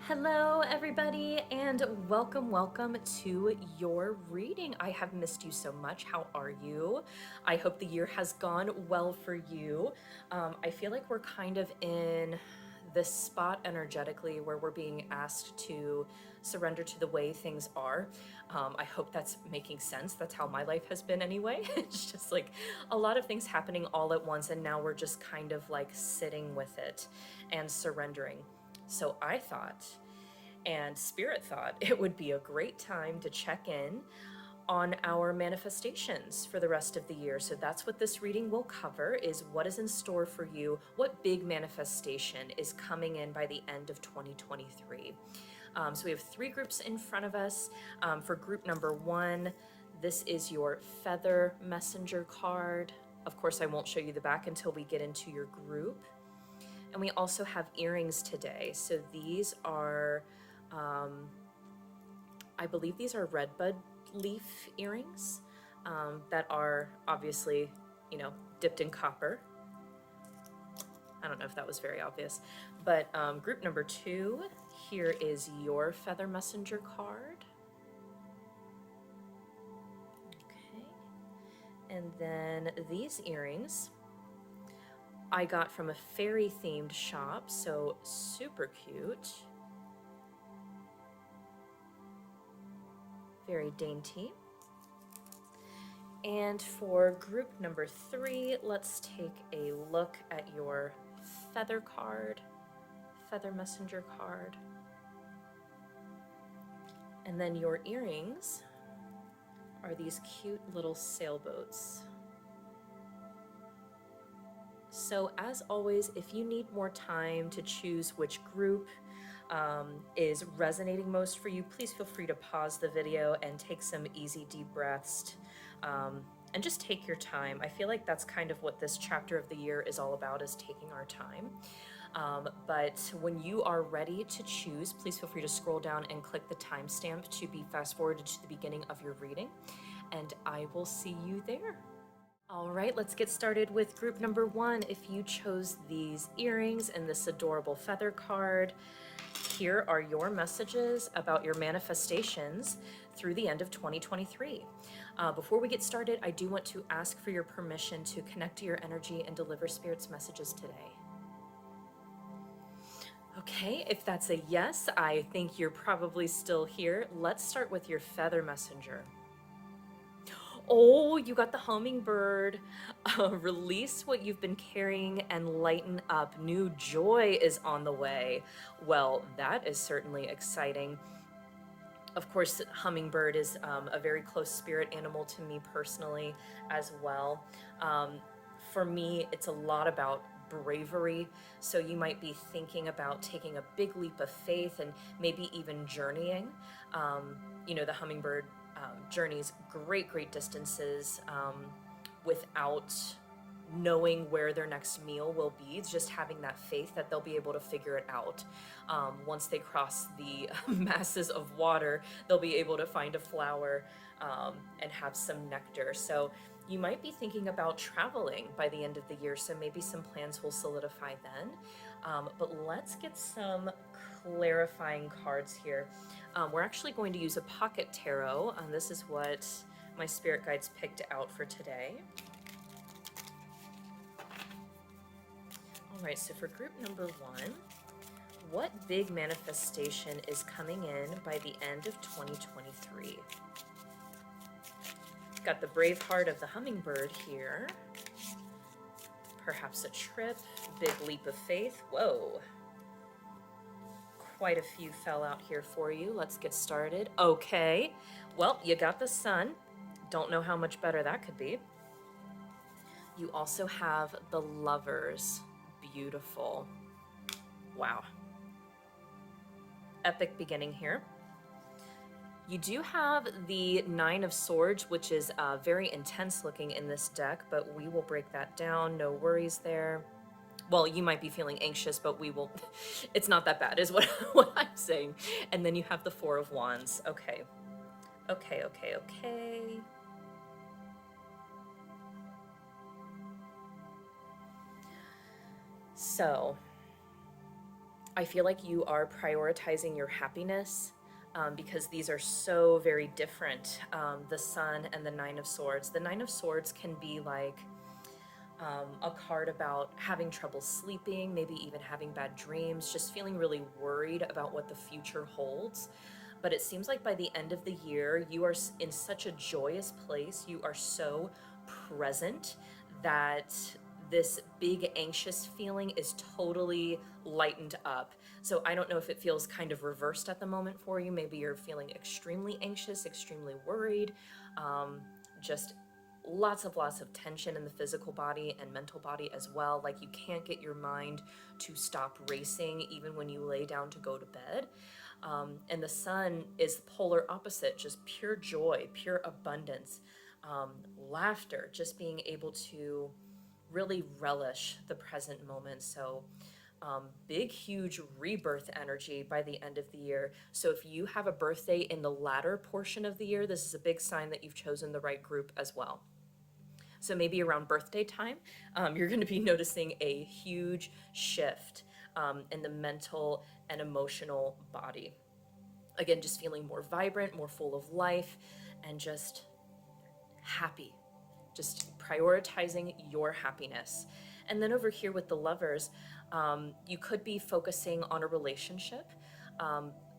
Hello, everybody, and welcome to your reading. I have missed you so much. How are you? I hope the year has gone well for you. I feel like we're kind of in this spot energetically where we're being asked to surrender to the way things are. I hope that's making sense. That's how my life has been anyway. It's just like a lot of things happening all at once, and now we're just kind of like sitting with it and surrendering. So I thought, and Spirit thought, it would be a great time to check in on our manifestations for the rest of the year. So that's what this reading will cover, is what is in store for you, what big manifestation is coming in by the end of 2023. So we have three groups in front of us. For group number one, this is your Feather Messenger card. Of course, I won't show you the back until we get into your group. And we also have earrings today. So these are, I believe these are redbud leaf earrings that are obviously, dipped in copper. I don't know if that was very obvious, but group number two, here is your Feather Messenger card. Okay. And then these earrings I got from a fairy themed shop, so super cute. Very dainty. And for group number three, let's take a look at your feather card, Feather Messenger card. And then your earrings are these cute little sailboats. So as always, if you need more time to choose which group is resonating most for you, please feel free to pause the video and take some easy deep breaths and just take your time. I feel like that's kind of what this chapter of the year is all about, is taking our time. But when you are ready to choose, please feel free to scroll down and click the timestamp to be fast forwarded to the beginning of your reading, and I will see you there. All right, let's get started with group number one. If you chose these earrings and this adorable feather card, here are your messages about your manifestations through the end of 2023. Before we get started, I do want to ask for your permission to connect to your energy and deliver Spirit's messages today. Okay, if that's a yes, I think you're probably still here. Let's start with your Feather Messenger. Oh, you got the hummingbird. Release what you've been carrying and lighten up. New joy is on the way. Well, that is certainly exciting. Of course, hummingbird is a very close spirit animal to me personally as well. For me, it's a lot about bravery. So you might be thinking about taking a big leap of faith and maybe even journeying. The hummingbird journeys great distances without knowing where their next meal will be, just having that faith that they'll be able to figure it out. Once they cross the masses of water, they'll be able to find a flower and have some nectar. So you might be thinking about traveling by the end of the year, so maybe some plans will solidify then. But let's get some clarifying cards here. We're actually going to use a pocket tarot. This is what my spirit guides picked out for today. All right, so for group number one, what big manifestation is coming in by the end of 2023? Got the brave heart of the hummingbird here. Perhaps a trip, big leap of faith. Whoa. Quite a few fell out here for you. Let's get started. Okay, well, you got the sun. Don't know how much better that could be. You also have the lovers. Beautiful. Wow. Epic beginning here. You do have the Nine of Swords, which is very intense looking in this deck, but we will break that down. No worries there. Well, you might be feeling anxious, but we will, it's not that bad is what I'm saying. And then you have the Four of Wands. Okay. So I feel like you are prioritizing your happiness, because these are so very different. The Sun and the Nine of Swords. The Nine of Swords can be like a card about having trouble sleeping, maybe even having bad dreams, just feeling really worried about what the future holds. But it seems like by the end of the year, you are in such a joyous place. You are so present that this big anxious feeling is totally lightened up. So I don't know if it feels kind of reversed at the moment for you. Maybe you're feeling extremely anxious, extremely worried, just lots of tension in the physical body and mental body as well. Like you can't get your mind to stop racing even when you lay down to go to bed. And the Sun is the polar opposite, just pure joy, pure abundance, laughter, just being able to really relish the present moment. So big, huge rebirth energy by the end of the year. So if you have a birthday in the latter portion of the year, this is a big sign that you've chosen the right group as well. So maybe around birthday time, you're going to be noticing a huge shift in the mental and emotional body. Again, just feeling more vibrant, more full of life, and just happy. Just prioritizing your happiness. And then over here with the Lovers, you could be focusing on a relationship.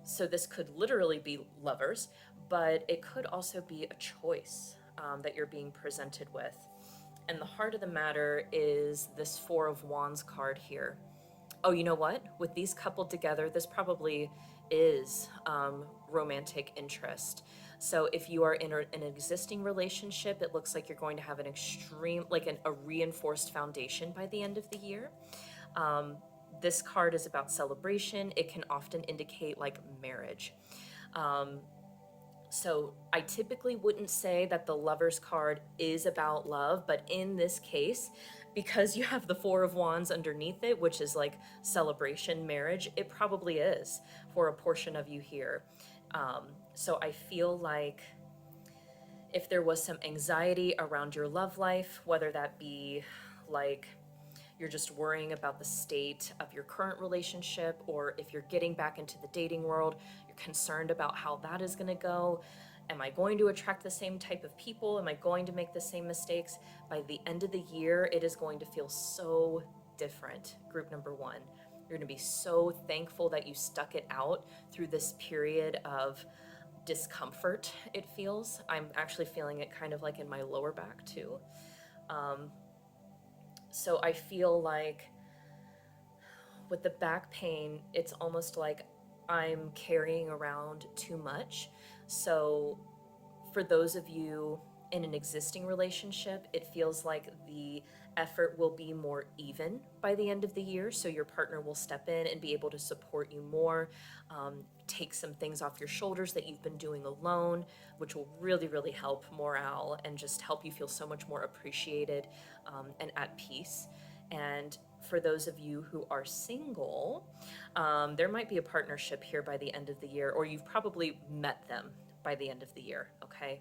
So this could literally be lovers, but it could also be a choice that you're being presented with. And the heart of the matter is this Four of Wands card here. Oh, you know what? With these coupled together, this probably is romantic interest. So if you are in an existing relationship, it looks like you're going to have an extreme, like a reinforced foundation by the end of the year. This card is about celebration. It can often indicate like marriage. So I typically wouldn't say that the Lovers card is about love, but in this case, because you have the Four of Wands underneath it, which is like celebration, marriage, it probably is for a portion of you here. So I feel like if there was some anxiety around your love life, whether that be like you're just worrying about the state of your current relationship, or if you're getting back into the dating world, you're concerned about how that is going to go. Am I going to attract the same type of people? Am I going to make the same mistakes? By the end of the year, it is going to feel so different. Group number one, you're going to be so thankful that you stuck it out through this period of discomfort, it feels. I'm actually feeling it kind of like in my lower back too. So I feel like with the back pain, it's almost like I'm carrying around too much. So for those of you in an existing relationship, it feels like the effort will be more even by the end of the year. So your partner will step in and be able to support you more, take some things off your shoulders that you've been doing alone, which will really, really help morale and just help you feel so much more appreciated and at peace. And for those of you who are single, there might be a partnership here by the end of the year, or you've probably met them by the end of the year, okay?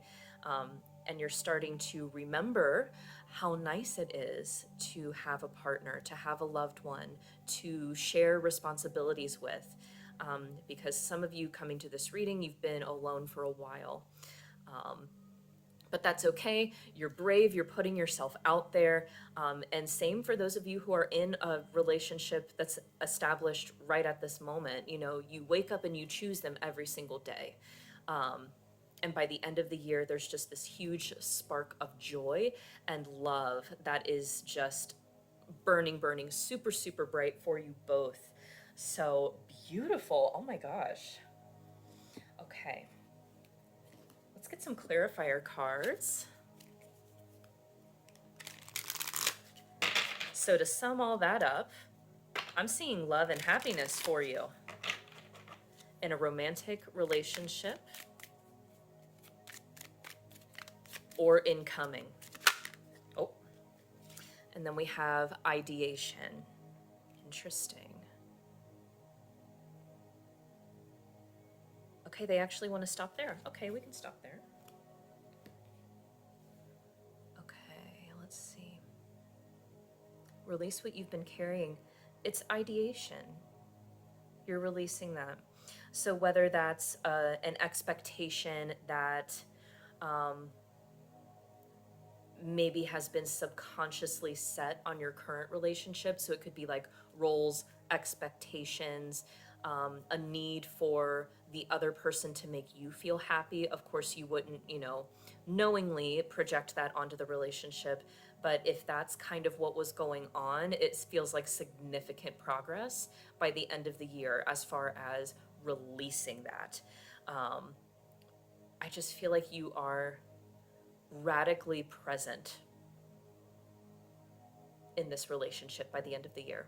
And you're starting to remember how nice it is to have a partner, to have a loved one, to share responsibilities with. Because some of you coming to this reading, you've been alone for a while. But that's okay. You're brave. You're putting yourself out there. And same for those of you who are in a relationship that's established right at this moment. You know, you wake up and you choose them every single day. And by the end of the year, there's just this huge spark of joy and love that is just burning, burning, super, super bright for you both. So beautiful. Oh my gosh. Okay. Let's get some clarifier cards. So to sum all that up, I'm seeing love and happiness for you in a romantic relationship or incoming. Oh, and then we have ideation. Interesting. Okay, they actually want to stop there. Okay, we can stop there. Okay, let's see. Release what you've been carrying. It's ideation. You're releasing that. So whether that's an expectation that um, maybe has been subconsciously set on your current relationship. So it could be like roles, expectations, a need for the other person to make you feel happy. Of course, you wouldn't, knowingly project that onto the relationship. But if that's kind of what was going on, it feels like significant progress by the end of the year as far as releasing that. Um, I just feel like you are radically present in this relationship by the end of the year.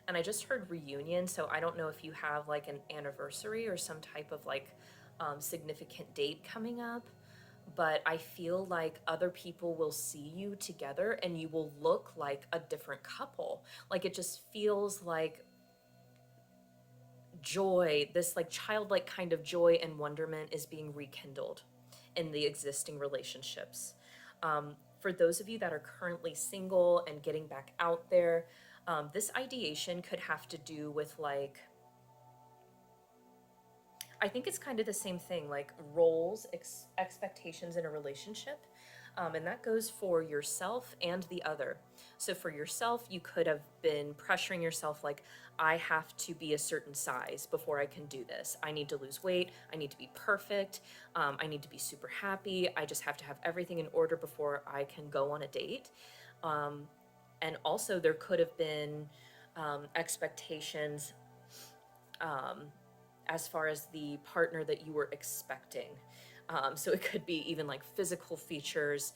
And I just heard reunion, so I don't know if you have like an anniversary or some type of like significant date coming up, but I feel like other people will see you together and you will look like a different couple. Like it just feels like joy, this like childlike kind of joy and wonderment is being rekindled in the existing relationships. For those of you that are currently single and getting back out there, this ideation could have to do with like, I think it's kind of the same thing, like roles, expectations in a relationship. And that goes for yourself and the other. So for yourself, you could have been pressuring yourself like, I have to be a certain size before I can do this. I need to lose weight. I need to be perfect. I need to be super happy. I just have to have everything in order before I can go on a date. And also there could have been expectations as far as the partner that you were expecting. So it could be even like physical features,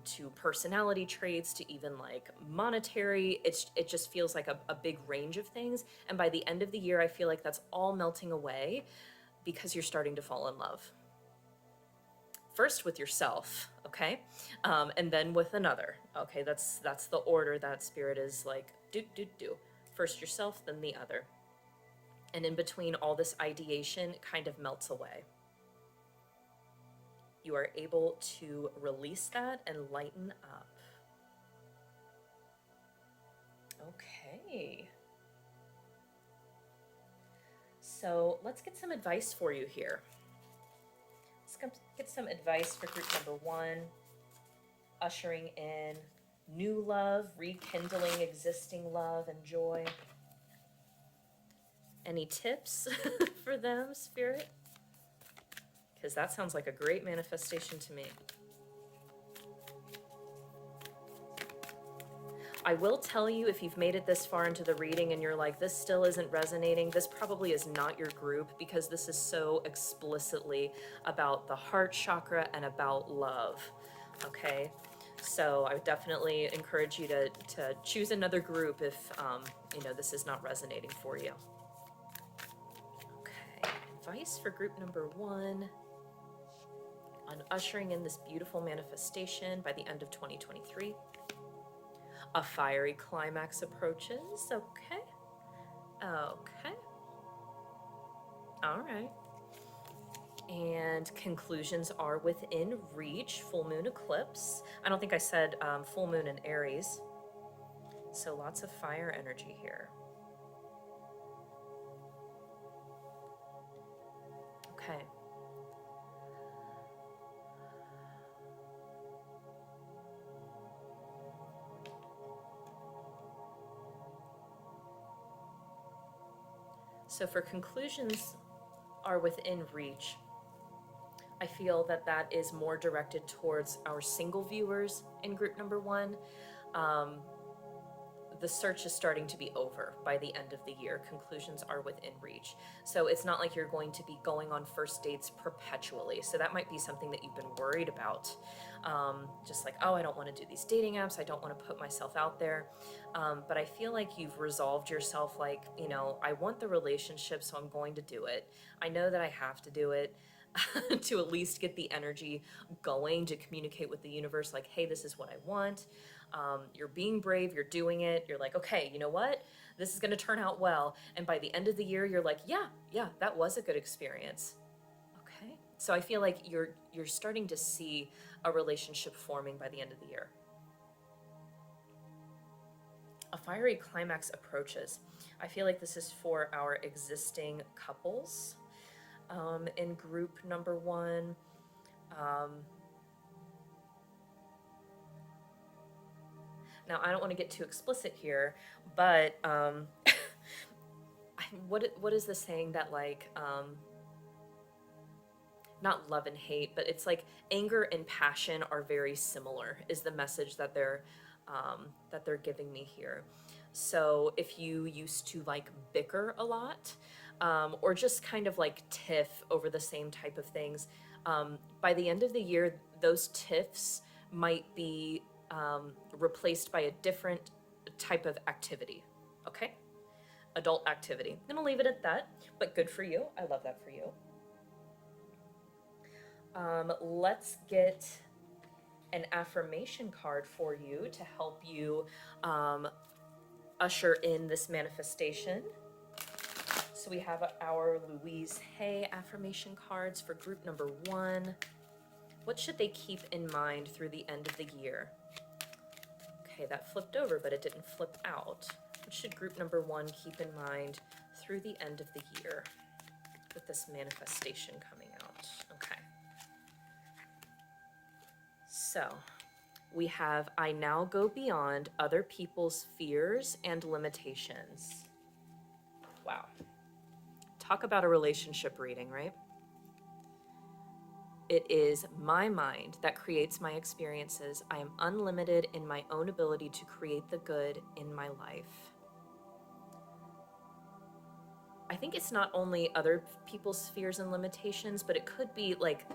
to personality traits, to even like monetary. It just feels like a big range of things. And by the end of the year, I feel like that's all melting away because you're starting to fall in love. First with yourself, okay, and then with another. Okay, that's the order that spirit is like do. First yourself, then the other. And in between all this ideation, it kind of melts away. You are able to release that and lighten up. Okay. So let's get some advice for you here. Let's get some advice for group number 1. Ushering in new love, rekindling existing love and joy. Any tips for them, Spirit? Because that sounds like a great manifestation to me. I will tell you, if you've made it this far into the reading and you're like, this still isn't resonating, this probably is not your group, because this is so explicitly about the heart chakra and about love. Okay? So I would definitely encourage you to choose another group if this is not resonating for you. Okay, advice for group number 1 on ushering in this beautiful manifestation by the end of 2023. A fiery climax approaches. Okay. All right. And conclusions are within reach. Full moon eclipse. I don't think I said full moon in Aries. So lots of fire energy here. Okay. So for conclusions are within reach, I feel that that is more directed towards our single viewers in group number 1. The search is starting to be over by the end of the year. Conclusions are within reach. So it's not like you're going to be going on first dates perpetually. So that might be something that you've been worried about. Just like, oh, I don't want to do these dating apps. I don't want to put myself out there. But I feel like you've resolved yourself like, I want the relationship, so I'm going to do it. I know that I have to do it. To at least get the energy going, to communicate with the universe like, hey, this is what I want. You're being brave, you're doing it, you're like, okay, you know what, this is going to turn out well. And by the end of the year, you're like, yeah, that was a good experience. Okay, so I feel like you're starting to see a relationship forming by the end of the year. A fiery climax approaches. I feel like this is for our existing couples in group number 1. Now, I don't want to get too explicit here, but what is the saying that, like, not love and hate, but it's like anger and passion are very similar, is the message that they're giving me here. So if you used to like bicker a lot, or just kind of like tiff over the same type of things, by the end of the year, those tiffs might be replaced by a different type of activity. Okay? Adult activity. I'm gonna leave it at that, but good for you. I love that for you. Let's get an affirmation card for you to help you usher in this manifestation. So we have our Louise Hay affirmation cards for group number 1. What should they keep in mind through the end of the year? Okay, that flipped over, but it didn't flip out. What should group number 1 keep in mind through the end of the year with this manifestation coming out? Okay. So we have, I now go beyond other people's fears and limitations. Wow. Talk about a relationship reading, right? It is my mind that creates my experiences. I am unlimited in my own ability to create the good in my life. I think it's not only other people's fears and limitations, but it could be like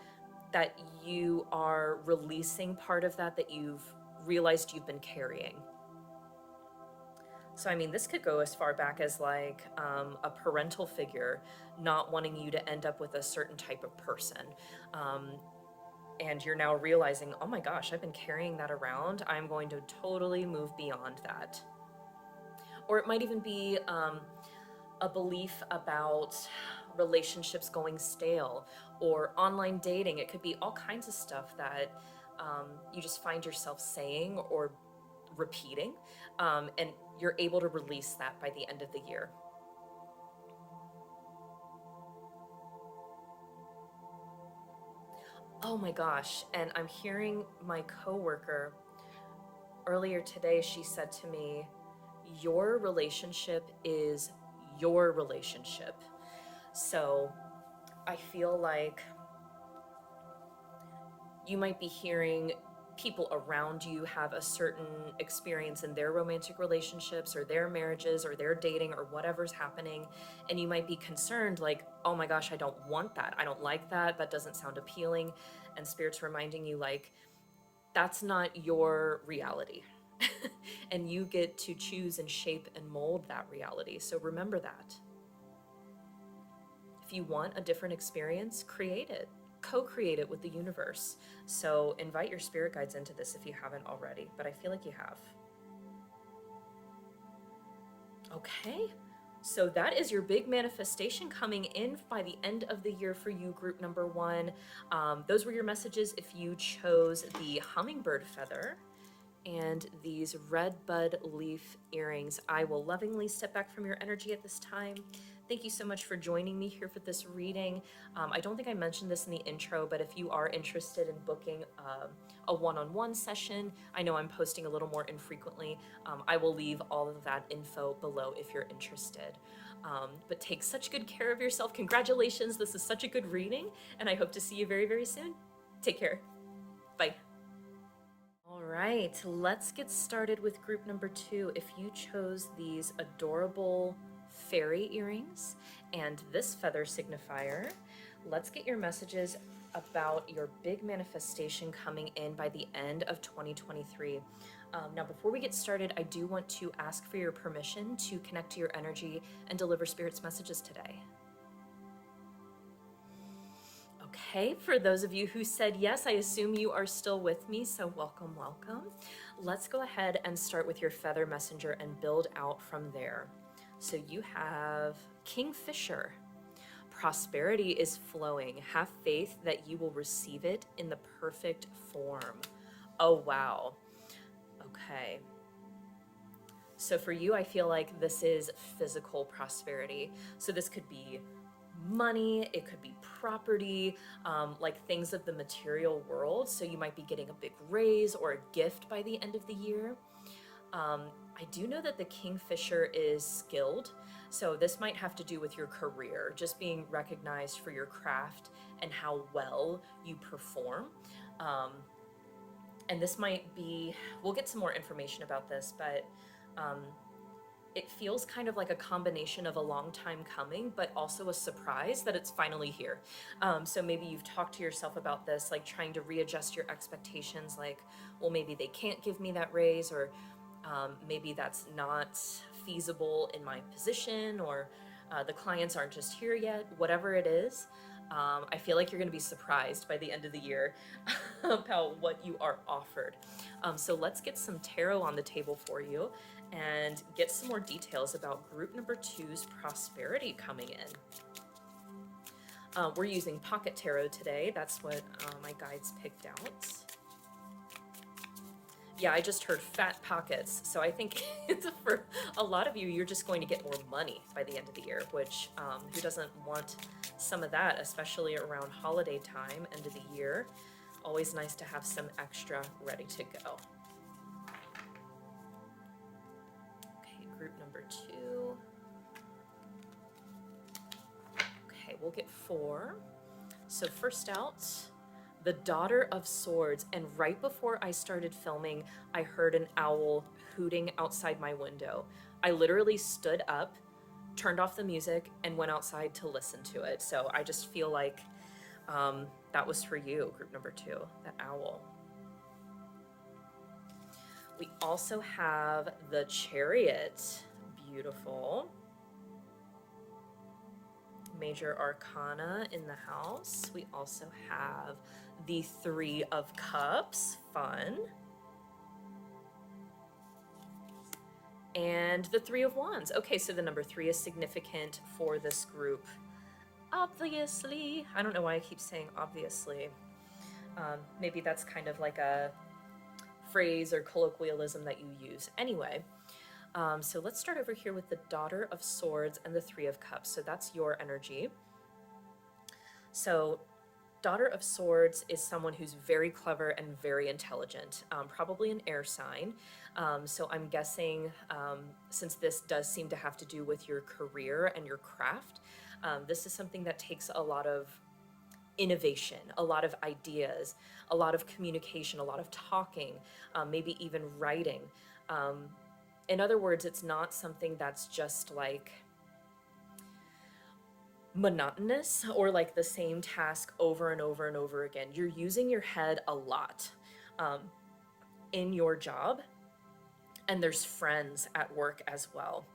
that you are releasing part of that you've realized you've been carrying. So, I mean, this could go as far back as like a parental figure not wanting you to end up with a certain type of person. And you're now realizing, oh my gosh, I've been carrying that around. I'm going to totally move beyond that. Or it might even be a belief about relationships going stale or online dating. It could be all kinds of stuff that you just find yourself saying or repeating, and you're able to release that by the end of the year. Oh my gosh, and I'm hearing my coworker earlier today, she said to me, your relationship is your relationship. So I feel like you might be hearing people around you have a certain experience in their romantic relationships or their marriages or their dating or whatever's happening, and you might be concerned like, oh my gosh, I don't want that, I don't like that, that doesn't sound appealing. And Spirit's reminding you like, that's not your reality. And you get to choose and shape and mold that reality. So remember that. If you want a different experience, create it. Co-create it with the universe. So invite your spirit guides into this if you haven't already, but I feel like you have. Okay, so that is your big manifestation coming in by the end of the year for you, group number 1. Those were your messages if you chose the hummingbird feather and these redbud leaf earrings. I will lovingly step back from your energy at this time. Thank you so much for joining me here for this reading. I don't think I mentioned this in the intro, but if you are interested in booking a one-on-one session, I know I'm posting a little more infrequently. I will leave all of that info below if you're interested. But take such good care of yourself. Congratulations, this is such a good reading, and I hope to see you very, very soon. Take care. Bye. All right, let's get started with group number 2. If you chose these adorable fairy earrings and this feather signifier, let's get your messages about your big manifestation coming in by the end of 2023. Now, before we get started, I do want to ask for your permission to connect to your energy and deliver Spirit's messages today. Okay, for those of you who said yes, I assume you are still with me, so welcome, welcome. Let's go ahead and start with your feather messenger and build out from there. So you have Kingfisher. Prosperity is flowing. Have faith that you will receive it in the perfect form. Oh, wow. Okay. So for you, I feel like this is physical prosperity. So this could be money, it could be property, like things of the material world. So you might be getting a big raise or a gift by the end of the year. Um, I do know that the Kingfisher is skilled, so this might have to do with your career, just being recognized for your craft and how well you perform. Um, and this might be, we'll get some more information about this, but um, it feels kind of like a combination of a long time coming, but also a surprise that it's finally here. So maybe you've talked to yourself about this, like trying to readjust your expectations, like, well, maybe they can't give me that raise, or maybe that's not feasible in my position, or the clients aren't just here yet, whatever it is. I feel like you're going to be surprised by the end of the year about what you are offered. So let's get some tarot on the table for you and get some more details about group number 2's prosperity coming in. We're using pocket tarot today. That's what my guides picked out. Yeah, I just heard fat pockets. So I think it's for a lot of you, you're just going to get more money by the end of the year, which who doesn't want some of that, especially around holiday time, end of the year. Always nice to have some extra ready to go. Okay, group number 2. Okay, we'll get 4. So first out, the Daughter of Swords, and right before I started filming, I heard an owl hooting outside my window. I literally stood up, turned off the music, and went outside to listen to it. So I just feel like that was for you, group number 2, that owl. We also have the Chariot, beautiful. Major Arcana in the house. We also have the 3 of Cups, fun. And the 3 of Wands. Okay, so the number 3 is significant for this group. Obviously. I don't know why I keep saying obviously. Maybe that's kind of like a phrase or colloquialism that you use. Anyway, so let's start over here with the Daughter of Swords and the 3 of Cups. So that's your energy. So Daughter of Swords is someone who's very clever and very intelligent, probably an air sign. So I'm guessing, since this does seem to have to do with your career and your craft, this is something that takes a lot of innovation, a lot of ideas, a lot of communication, a lot of talking, maybe even writing. In other words, it's not something that's just like monotonous or like the same task over and over and over again. You're using your head a lot in your job, and there's friends at work as well.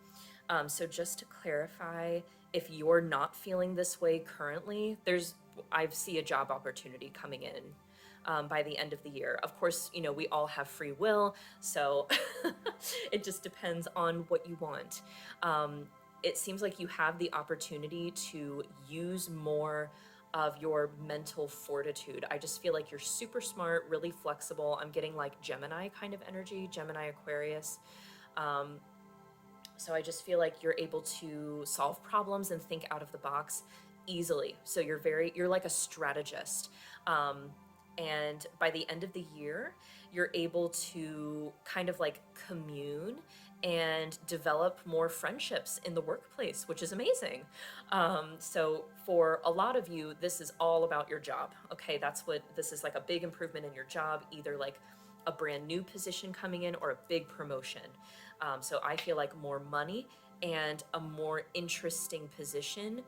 So just to clarify, if you're not feeling this way currently, I see a job opportunity coming in by the end of the year. Of course, you know, we all have free will, so it just depends on what you want. It seems like you have the opportunity to use more of your mental fortitude. I just feel like you're super smart, really flexible. I'm getting like Gemini kind of energy, Gemini Aquarius. So I just feel like you're able to solve problems and think out of the box easily. So you're like a strategist. And by the end of the year, you're able to kind of like commune and develop more friendships in the workplace, which is amazing. So for a lot of you, this is all about your job. Okay, this is like a big improvement in your job, either like a brand new position coming in or a big promotion. So I feel like more money and a more interesting position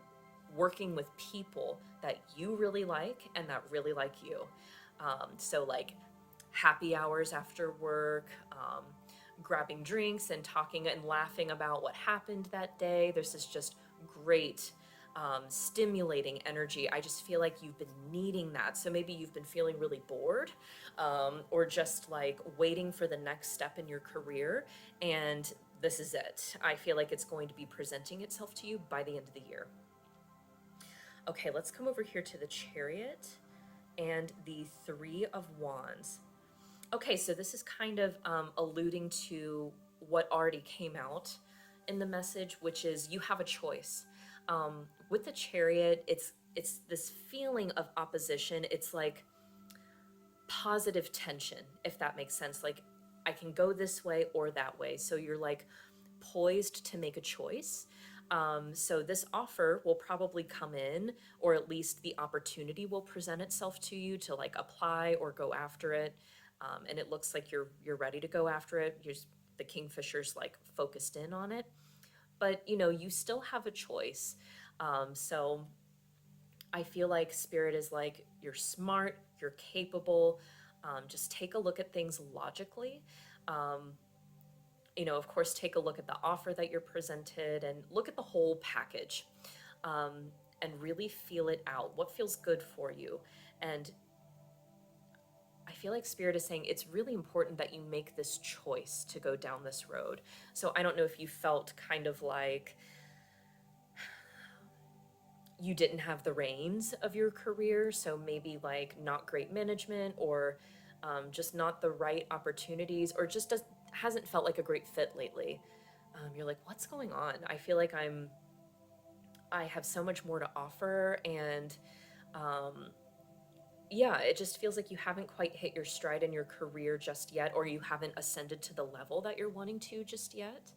working with people that you really like and that really like you. So like happy hours after work, grabbing drinks and talking and laughing about what happened that day. This is just great, stimulating energy. I just feel like you've been needing that. So maybe you've been feeling really bored, or just like waiting for the next step in your career. And this is it. I feel like it's going to be presenting itself to you by the end of the year. Okay, let's come over here to the Chariot and the 3 of Wands. Okay, so this is kind of alluding to what already came out in the message, which is you have a choice. With the Chariot, it's this feeling of opposition. It's like positive tension, if that makes sense. Like, I can go this way or that way. So you're like poised to make a choice. So this offer will probably come in, or at least the opportunity will present itself to you to like apply or go after it. And it looks like you're ready to go after it. The Kingfisher's like focused in on it, but you know, you still have a choice. So I feel like Spirit is like, you're smart, you're capable. Just take a look at things logically. You know, of course, take a look at the offer that you're presented and look at the whole package, and really feel it out. What feels good for you? And I feel like Spirit is saying it's really important that you make this choice to go down this road. So I don't know if you felt kind of like you didn't have the reins of your career, so maybe like not great management, or just not the right opportunities, or just hasn't felt like a great fit lately. You're like, what's going on? I feel like I have so much more to offer, and yeah, it just feels like you haven't quite hit your stride in your career just yet, or you haven't ascended to the level that you're wanting to just yet.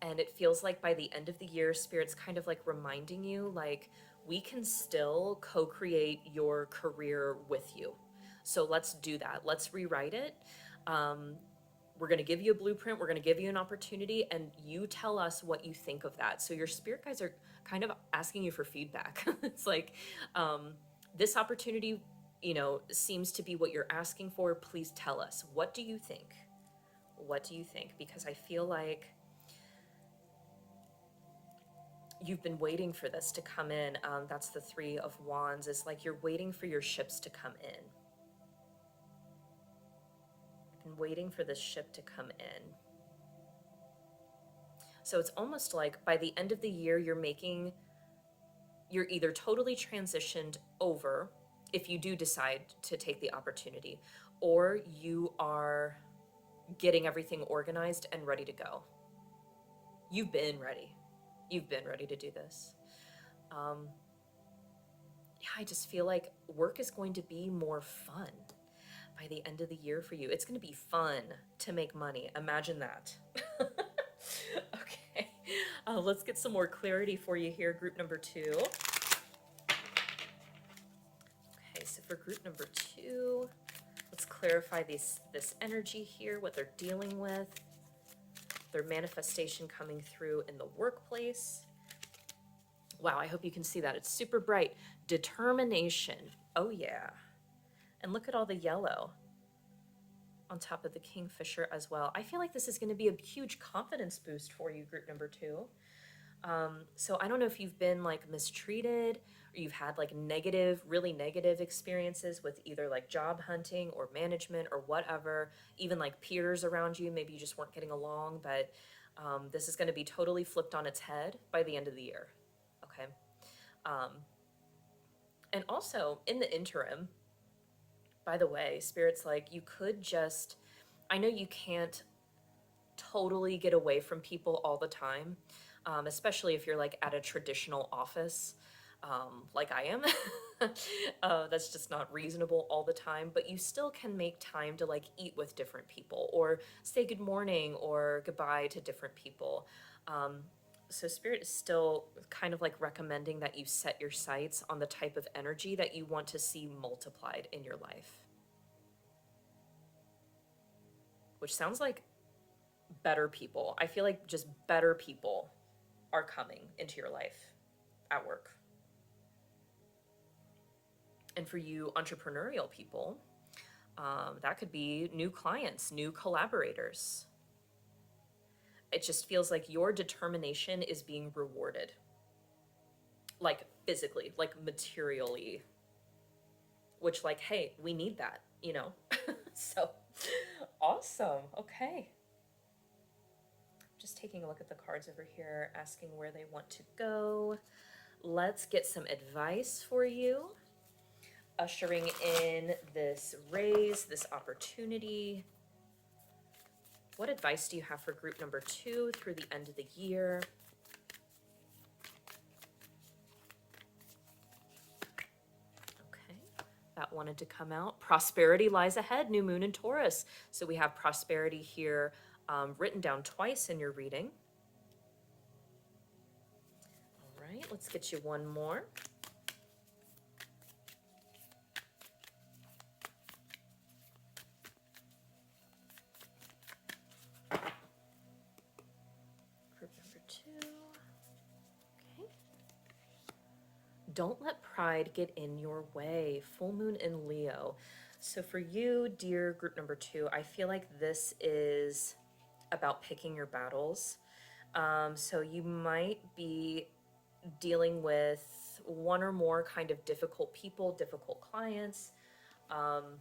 And it feels like by the end of the year, Spirit's kind of like reminding you, like, we can still co-create your career with you. So let's do that. Let's rewrite it. We're going to give you a blueprint. We're going to give you an opportunity, and you tell us what you think of that. So your spirit guides are kind of asking you for feedback. It's like, this opportunity, you know, seems to be what you're asking for. Please tell us. What do you think? What do you think? Because I feel like you've been waiting for this to come in. That's the Three of Wands. It's like you're waiting for your ships to come in. Been waiting for this ship to come in. So it's almost like by the end of the year, you're either totally transitioned over, if you do decide to take the opportunity, or you are getting everything organized and ready to go. You've been ready. You've been ready to do this. Yeah, I just feel like work is going to be more fun by the end of the year for you. It's going to be fun to make money. Imagine that. Okay, let's get some more clarity for you here, group number 2. Okay, so for group number 2, let's clarify this energy here, what they're dealing with, their manifestation coming through in the workplace. Wow, I hope you can see that. It's super bright. Determination. Oh, yeah. And look at all the yellow on top of the Kingfisher as well. I feel like this is going to be a huge confidence boost for you, group number 2. So I don't know if you've been like mistreated, or you've had like really negative experiences with either like job hunting or management or whatever, even like peers around you. Maybe you just weren't getting along, but this is going to be totally flipped on its head by the end of the year. Okay. And also in the interim, by the way, Spirit's like, you could just, I know you can't totally get away from people all the time, especially if you're like at a traditional office, like I am. That's just not reasonable all the time, but you still can make time to like eat with different people, or say good morning or goodbye to different people. So Spirit is still kind of like recommending that you set your sights on the type of energy that you want to see multiplied in your life. Which sounds like better people. I feel like just better people are coming into your life at work. And for you entrepreneurial people, that could be new clients, new collaborators. It just feels like your determination is being rewarded. Like physically, like materially. Which like, hey, we need that, you know? So, awesome. Okay. Just taking a look at the cards over here, asking where they want to go. Let's get some advice for you. Ushering in this raise, this opportunity. What advice do you have for group number 2 through the end of the year? Okay, that wanted to come out. Prosperity lies ahead, new moon in Taurus. So we have prosperity here written down twice in your reading. All right, let's get you one more. Group number 2. Okay. Don't let pride get in your way. Full moon in Leo. So for you, dear group number 2, I feel like this is about picking your battles. So you might be dealing with one or more kind of difficult people, difficult clients. I'm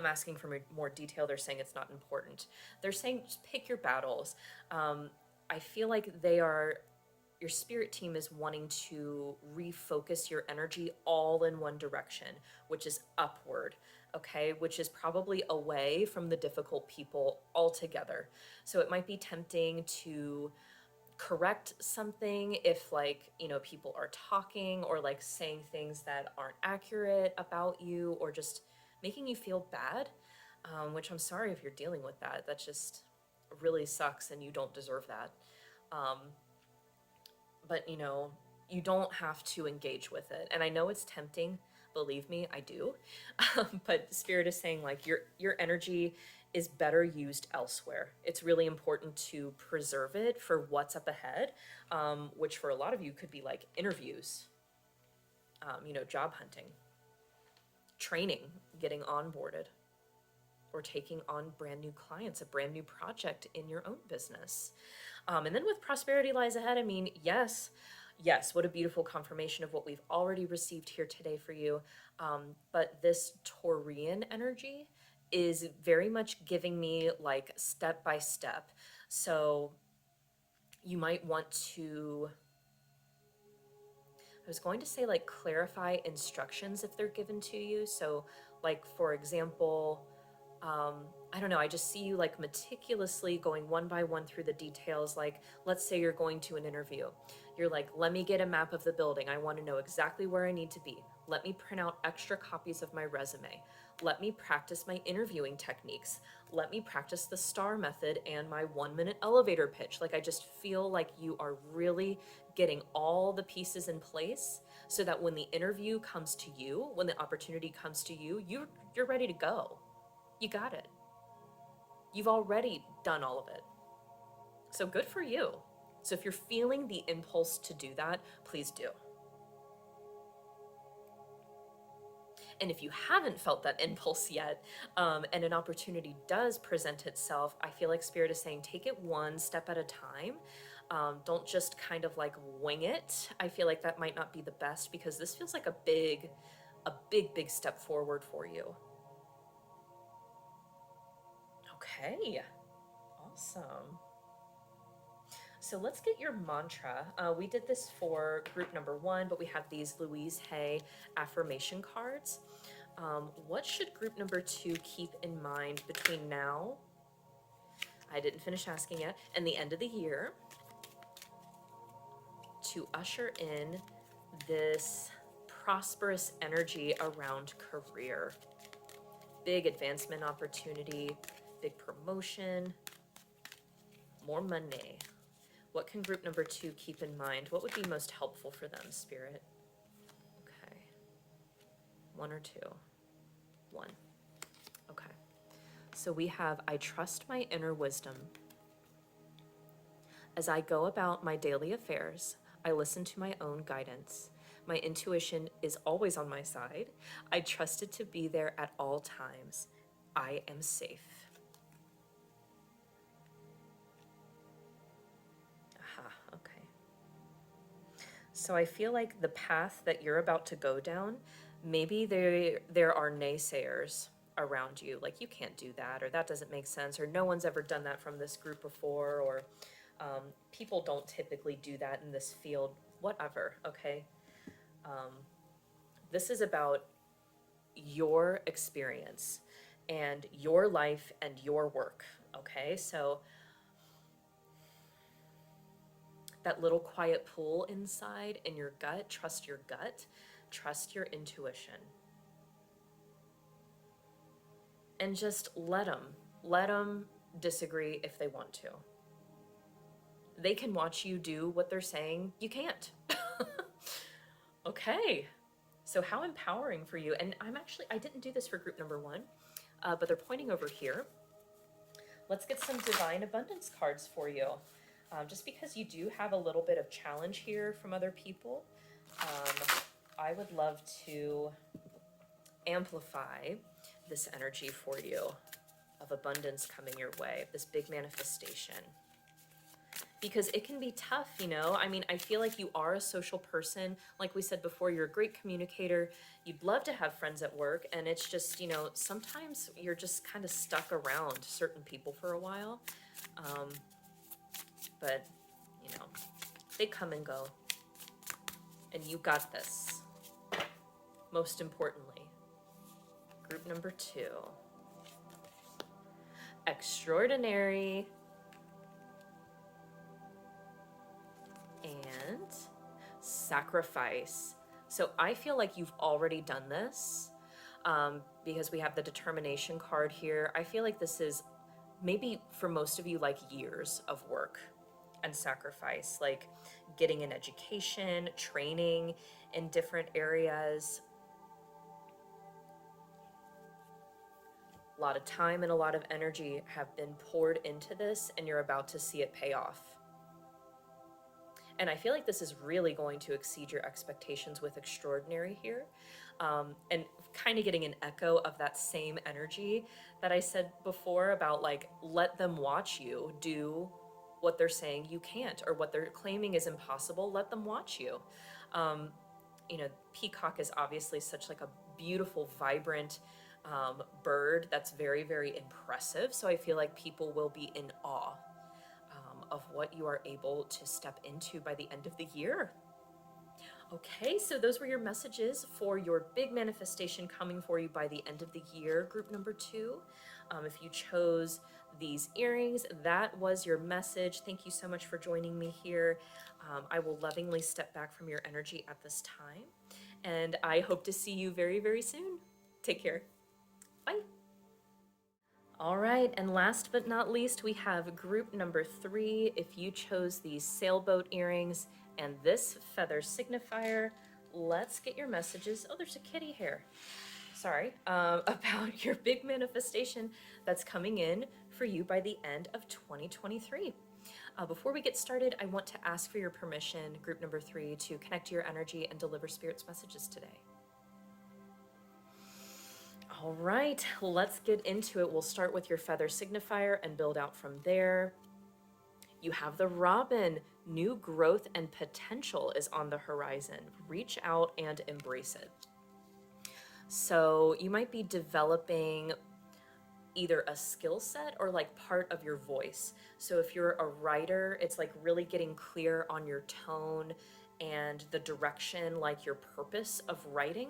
asking for more detail. They're saying it's not important. They're saying just pick your battles. I feel like your spirit team is wanting to refocus your energy all in one direction, which is upward, okay? Which is probably away from the difficult people altogether. So it might be tempting to correct something if, like, people are talking or like saying things that aren't accurate about you, or just making you feel bad, which I'm sorry if you're dealing with that. That just really sucks and you don't deserve that. But you don't have to engage with it. And I know it's tempting, believe me, I do. But Spirit is saying, like, your energy is better used elsewhere. It's really important to preserve it for what's up ahead, which for a lot of you could be like interviews, job hunting, training, getting onboarded, or taking on brand new clients, a brand new project in your own business. And then with prosperity lies ahead, I mean, yes, what a beautiful confirmation of what we've already received here today for you. But this Taurian energy is very much giving me like step by step. So you might want to, I was going to say, like, clarify instructions if they're given to you. So, like, for example, I don't know, I just see you like meticulously going one by one through the details. Like, let's say you're going to an interview. You're like, let me get a map of the building. I want to know exactly where I need to be. Let me print out extra copies of my resume. Let me practice my interviewing techniques. Let me practice the STAR method and my 1-minute elevator pitch. Like, I just feel like you are really getting all the pieces in place so that when the interview comes to you, when the opportunity comes to you, you're ready to go. You got it. You've already done all of it. So good for you. So if you're feeling the impulse to do that, please do. And if you haven't felt that impulse yet, and an opportunity does present itself, I feel like Spirit is saying take it one step at a time. Don't just kind of like wing it. I feel like that might not be the best, because this feels like a big step forward for you. Okay, awesome. So let's get your mantra. We did this for group number 1, but we have these Louise Hay affirmation cards. What should group number 2 keep in mind between now, I didn't finish asking yet, and the end of the year, to usher in this prosperous energy around career? Big advancement opportunity, big promotion, more money. What can group number 2 keep in mind? What would be most helpful for them, Spirit? Okay. 1 or 2? 1. Okay. So we have, I trust my inner wisdom. As I go about my daily affairs, I listen to my own guidance. My intuition is always on my side. I trust it to be there at all times. I am safe. Okay. So I feel like the path that you're about to go down, maybe there are naysayers around you, like, you can't do that, or that doesn't make sense, or no one's ever done that from this group before, or people don't typically do that in this field, whatever, okay? This is about your experience and your life and your work. Okay, so that little quiet pull inside in your gut, trust your gut, trust your intuition. And just let them disagree if they want to. They can watch you do what they're saying you can't. Okay, so how empowering for you. And I didn't do this for group number 1, but they're pointing over here. Let's get some divine abundance cards for you. Just because you do have a little bit of challenge here from other people, I would love to amplify this energy for you of abundance coming your way, this big manifestation. Because it can be tough, you know? I mean, I feel like you are a social person. Like we said before, you're a great communicator. You'd love to have friends at work. And it's just, you know, sometimes you're just kind of stuck around certain people for a while. But, you know, they come and go. And you got this. Most importantly, group number 2. Extraordinary. And sacrifice. So I feel like you've already done this because we have the determination card here. I feel like this is maybe for most of you like years of work and sacrifice, like getting an education, training in different areas. A lot of time and a lot of energy have been poured into this, and you're about to see it pay off. And I feel like this is really going to exceed your expectations with extraordinary here. And kind of getting an echo of that same energy that I said before about like, let them watch you do what they're saying you can't, or what they're claiming is impossible. Let them watch you. You know, peacock is obviously such like a beautiful, vibrant bird that's very, very impressive. So I feel like people will be in awe of what you are able to step into by the end of the year. Okay, so those were your messages for your big manifestation coming for you by the end of the year, group number 2. If you chose these earrings, that was your message. Thank you so much for joining me here. I will lovingly step back from your energy at this time, and I hope to see you very, very soon. Take care. Bye. All right, and last but not least, we have group number 3. If you chose these sailboat earrings and this feather signifier, let's get your messages. Oh, there's a kitty here. Sorry, about your big manifestation that's coming in for you by the end of 2023. Before we get started, I want to ask for your permission, group number 3, to connect to your energy and deliver Spirit's messages today. All right, let's get into it. We'll start with your feather signifier and build out from there. You have the robin. New growth and potential is on the horizon. Reach out and embrace it. So you might be developing either a skill set or like part of your voice. So if you're a writer, it's like really getting clear on your tone and the direction, like your purpose of writing.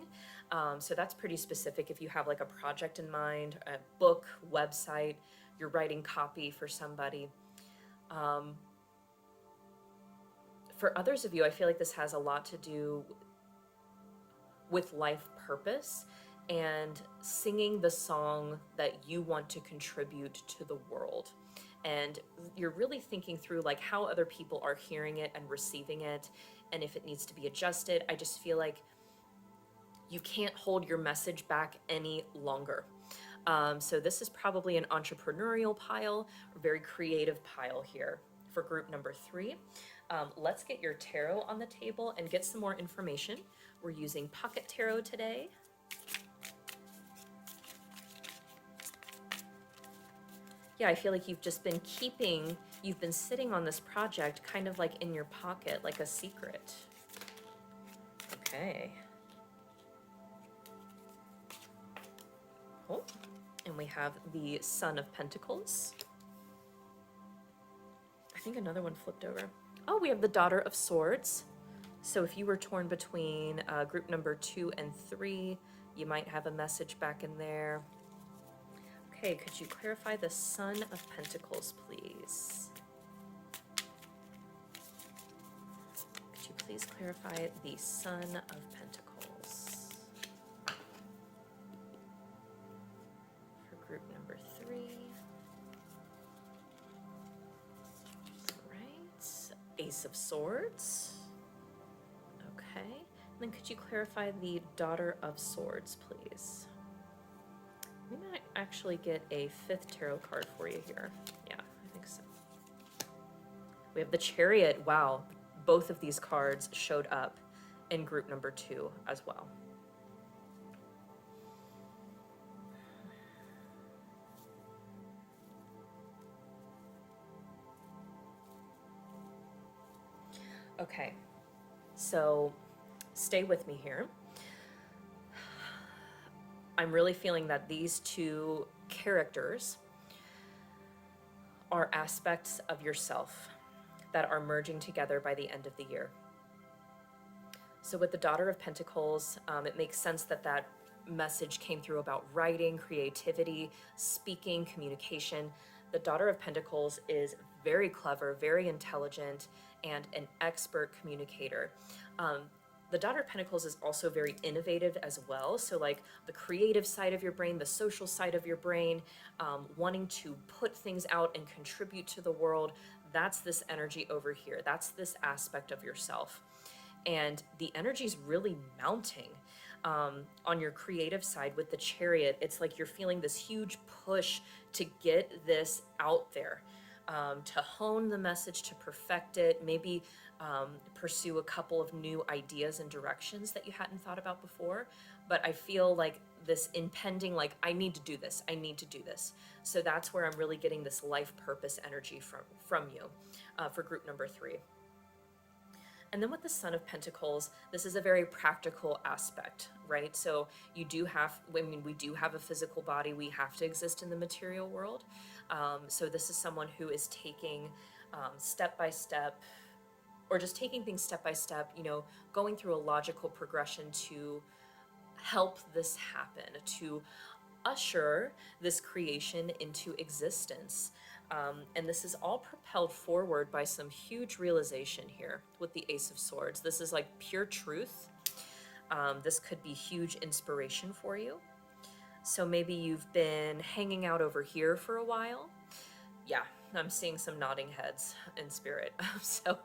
So that's pretty specific. If you have like a project in mind, a book, website, you're writing copy for somebody. For others of you, I feel like this has a lot to do with life purpose and singing the song that you want to contribute to the world. And you're really thinking through like how other people are hearing it and receiving it, and if it needs to be adjusted. I just feel like you can't hold your message back any longer. So this is probably an entrepreneurial pile, or very creative pile here for group number 3. Let's get your tarot on the table and get some more information. We're using pocket tarot today. Yeah, I feel like you've just been you've been sitting on this project kind of like in your pocket, like a secret. Okay. Cool. And we have the Son of Pentacles. I think another one flipped over. Oh, we have the Daughter of Swords. So if you were torn between group number 2 and 3, you might have a message back in there. Okay, could you clarify the Son of Pentacles, please? Could you please clarify the Son of Pentacles for group number 3? Right. Ace of Swords. Okay. And then could you clarify the Daughter of Swords, please? We might actually get a 5th tarot card for you here. Yeah, I think so. We have the Chariot. Wow. Both of these cards showed up in group number 2 as well. Okay, so stay with me here. I'm really feeling that these two characters are aspects of yourself that are merging together by the end of the year. So with the Daughter of Pentacles, it makes sense that that message came through about writing, creativity, speaking, communication. The Daughter of Pentacles is very clever, very intelligent, and an expert communicator. The Daughter of Pentacles is also very innovative as well. So like the creative side of your brain, the social side of your brain, wanting to put things out and contribute to the world, that's this energy over here. That's this aspect of yourself. And the energy is really mounting on your creative side with the Chariot. It's like you're feeling this huge push to get this out there, to hone the message, to perfect it, maybe pursue a couple of new ideas and directions that you hadn't thought about before. But I feel like this impending, like, I need to do this, I need to do this. So that's where I'm really getting this life purpose energy from you for group number 3. And then with the Son of Pentacles, this is a very practical aspect, right? So you do have, I mean, we do have a physical body. We have to exist in the material world. So this is someone who is taking step by step, or just taking things step by step, you know, going through a logical progression to help this happen, to usher this creation into existence. And this is all propelled forward by some huge realization here with the Ace of Swords. This is like pure truth. This could be huge inspiration for you. So maybe you've been hanging out over here for a while. Yeah, I'm seeing some nodding heads in spirit. So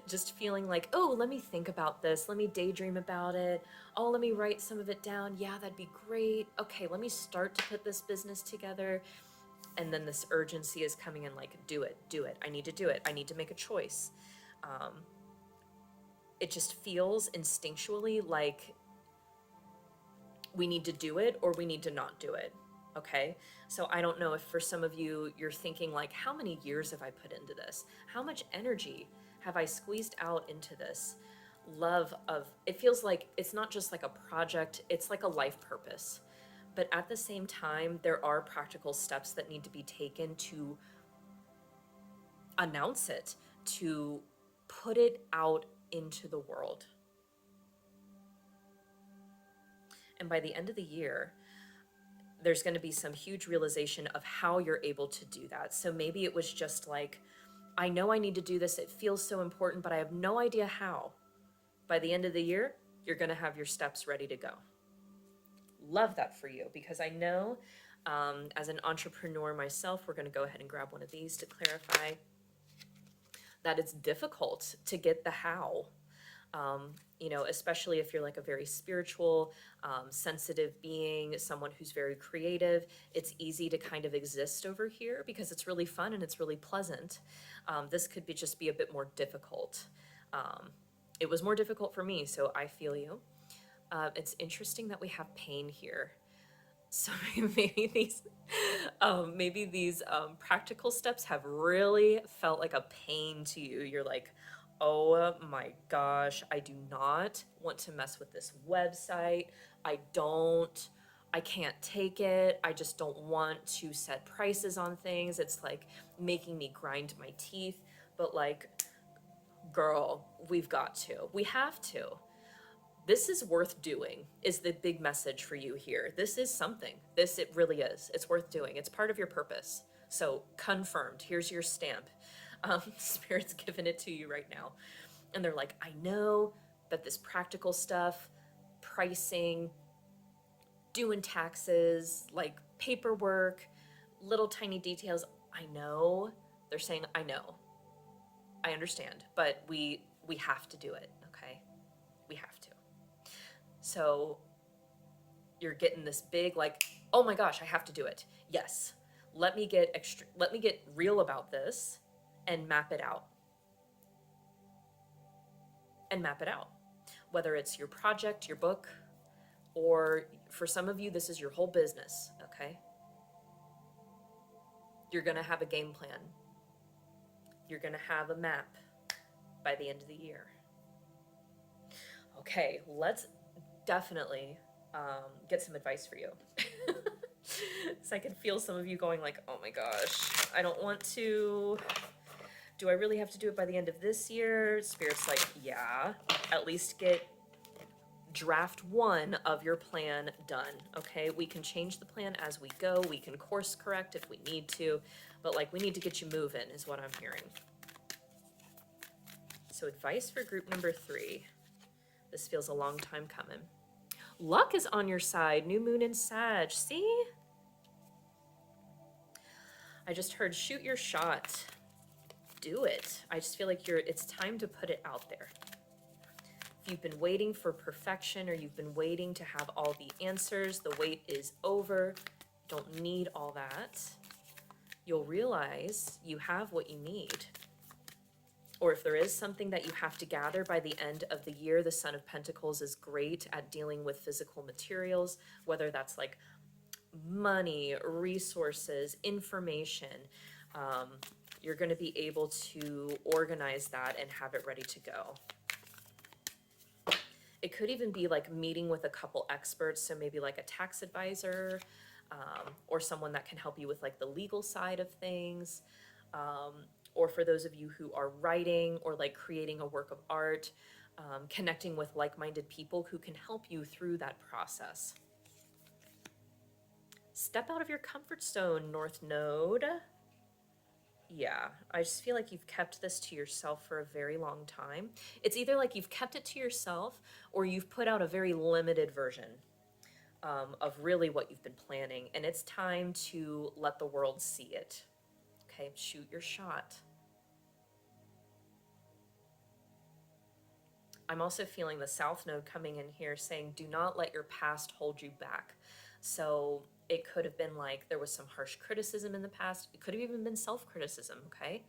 just feeling like, oh, let me think about this. Let me daydream about it. Oh, let me write some of it down. Yeah, that'd be great. Okay, let me start to put this business together. And then this urgency is coming in like, do it, do it. I need to do it. I need to make a choice. It just feels instinctually like we need to do it or we need to not do it. Okay. So I don't know if for some of you, you're thinking like, how many years have I put into this? How much energy have I squeezed out into this? Love of, it feels like it's not just like a project, it's like a life purpose. But at the same time, there are practical steps that need to be taken to announce it, to put it out into the world. And by the end of the year, there's going to be some huge realization of how you're able to do that. So maybe it was just like, I know I need to do this. It feels so important, but I have no idea how. By the end of the year, you're going to have your steps ready to go. Love that for you, because I know as an entrepreneur myself, we're going to go ahead and grab one of these to clarify that it's difficult to get the how. You know, especially if you're like a very spiritual, sensitive being, someone who's very creative, it's easy to kind of exist over here because it's really fun and it's really pleasant. This could just be a bit more difficult. It was more difficult for me, so I feel you. It's interesting that we have pain here. So maybe these practical steps have really felt like a pain to you. You're like, oh my gosh, I do not want to mess with this website. I can't take it. I just don't want to set prices on things. It's like making me grind my teeth. But like, girl, we have to. This is worth doing, is the big message for you here. This is something. It really is. It's worth doing. It's part of your purpose. So confirmed. Here's your stamp. Spirit's giving it to you right now. And they're like, I know that this practical stuff, pricing, doing taxes, like paperwork, little tiny details, I know. They're saying, I know. I understand, but we have to do it, okay? We have to. So you're getting this big, like, oh my gosh, I have to do it. Yes. Let me get real about this and map it out. And map it out. Whether it's your project, your book, or for some of you, this is your whole business, okay? You're gonna have a game plan. You're gonna have a map by the end of the year. Okay, let's definitely get some advice for you. So I can feel some of you going like, oh my gosh, I don't want to. Do I really have to do it by the end of this year? Spirit's like, yeah, at least get draft 1 of your plan done, okay? We can change the plan as we go. We can course correct if we need to, but like we need to get you moving is what I'm hearing. So advice for group number 3. This feels a long time coming. Luck is on your side. New moon in Sag. See? I just heard shoot your shot. Do it. I just feel like it's time to put it out there. If you've been waiting for perfection or you've been waiting to have all the answers, the wait is over. Don't need all that. You'll realize you have what you need. Or if there is something that you have to gather by the end of the year, the Son of Pentacles is great at dealing with physical materials, whether that's like money, resources, information. You're going to be able to organize that and have it ready to go. It could even be like meeting with a couple experts, so maybe like a tax advisor, or someone that can help you with like the legal side of things. Or for those of you who are writing or like creating a work of art, connecting with like-minded people who can help you through that process. Step out of your comfort zone, North Node. Yeah, I just feel like you've kept this to yourself for a very long time. It's either like you've kept it to yourself or you've put out a very limited version of really what you've been planning, and it's time to let the world see it. Okay, shoot your shot. I'm also feeling the South Node coming in here saying, do not let your past hold you back. So it could have been like there was some harsh criticism in the past. It could have even been self-criticism, okay?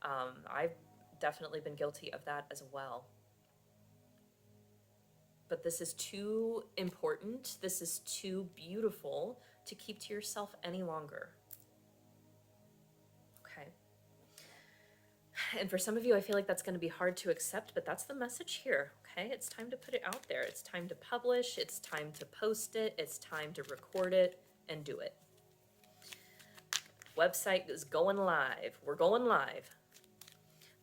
I've definitely been guilty of that as well. But this is too important. This is too beautiful to keep to yourself any longer. Okay. And for some of you, I feel like that's going to be hard to accept, but that's the message here. Okay, it's time to put it out there. It's time to publish. It's time to post it. It's time to record it and do it. Website is going live. We're going live.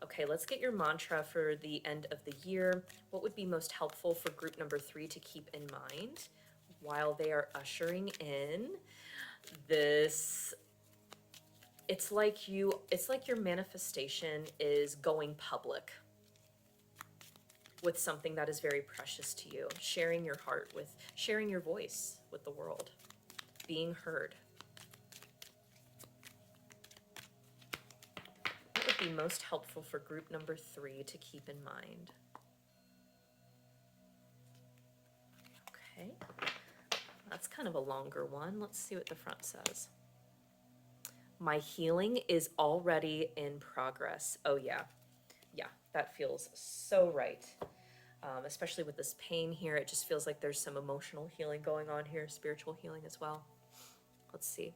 Okay, let's get your mantra for the end of the year. What would be most helpful for group number 3 to keep in mind while they are ushering in this? It's like your manifestation is going public with something that is very precious to you, sharing your heart with, sharing your voice with the world, being heard. What would be most helpful for group number 3 to keep in mind? Okay, that's kind of a longer one. Let's see what the front says. My healing is already in progress. Oh yeah. Yeah, that feels so right. Especially with this pain here, it just feels like there's some emotional healing going on here, spiritual healing as well. Let's see.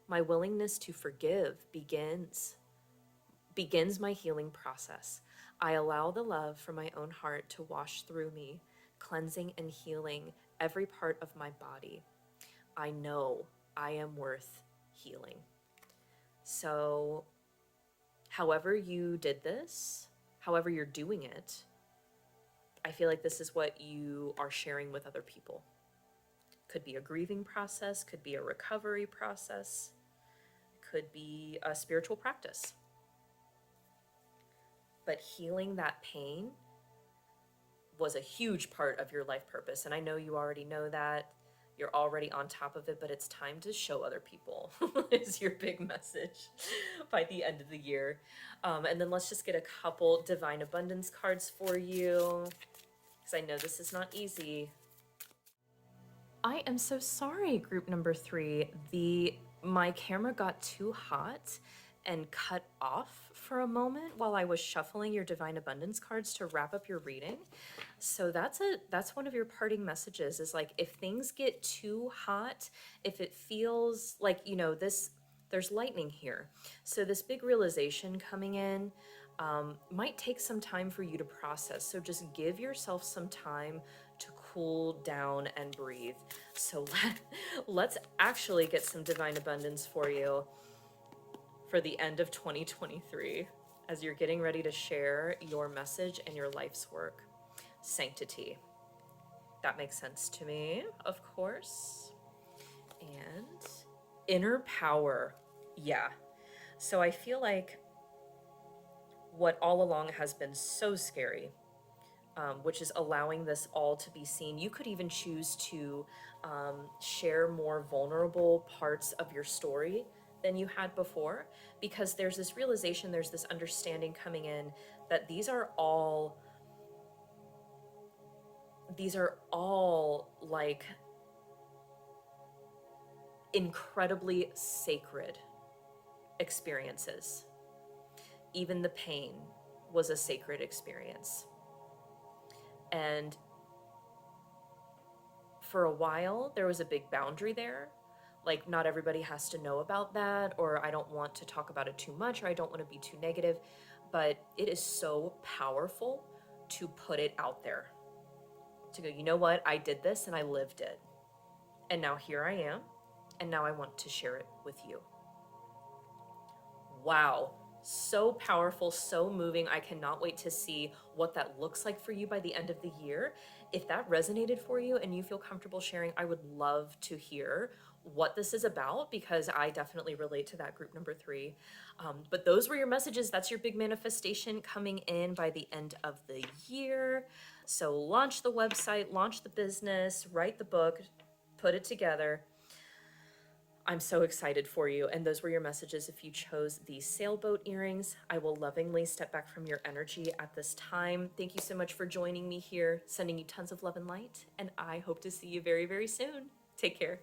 My willingness to forgive begins my healing process. I allow the love from my own heart to wash through me, cleansing and healing every part of my body. I know I am worth healing. So, however you did this, however you're doing it, I feel like this is what you are sharing with other people. Could be a grieving process, could be a recovery process, could be a spiritual practice. But healing that pain was a huge part of your life purpose. And I know you already know that. You're already on top of it, but it's time to show other people is your big message by the end of the year. And then let's just get a couple divine abundance cards for you, because I know this is not easy. I am so sorry, group number 3. My camera got too hot and cut off for a moment while I was shuffling your divine abundance cards to wrap up your reading. So that's one of your parting messages, is like, if things get too hot, if it feels like, there's lightning here. So this big realization coming in might take some time for you to process. So just give yourself some time to cool down and breathe. So let's actually get some divine abundance for you for the end of 2023 as you're getting ready to share your message and your life's work. Sanctity. That makes sense to me, of course. And inner power. Yeah. So I feel like what all along has been so scary, which is allowing this all to be seen. You could even choose to share more vulnerable parts of your story than you had before, because there's this realization, there's this understanding coming in that these are all like incredibly sacred experiences. Even the pain was a sacred experience. And for a while, there was a big boundary there. Like, not everybody has to know about that, or I don't want to talk about it too much, or I don't want to be too negative. But it is so powerful to put it out there. To go, you know what? I did this and I lived it. And now here I am. And now I want to share it with you. Wow. So powerful, so moving. I cannot wait to see what that looks like for you by the end of the year. If that resonated for you and you feel comfortable sharing, I would love to hear what this is about, because I definitely relate to that group number 3. But those were your messages. That's your big manifestation coming in by the end of the year. So launch the website, launch the business, write the book, put it together. I'm so excited for you. And those were your messages if you chose the Sailboat earrings. I will lovingly step back from your energy at this time. Thank you so much for joining me here, sending you tons of love and light. And I hope to see you very, very soon. Take care.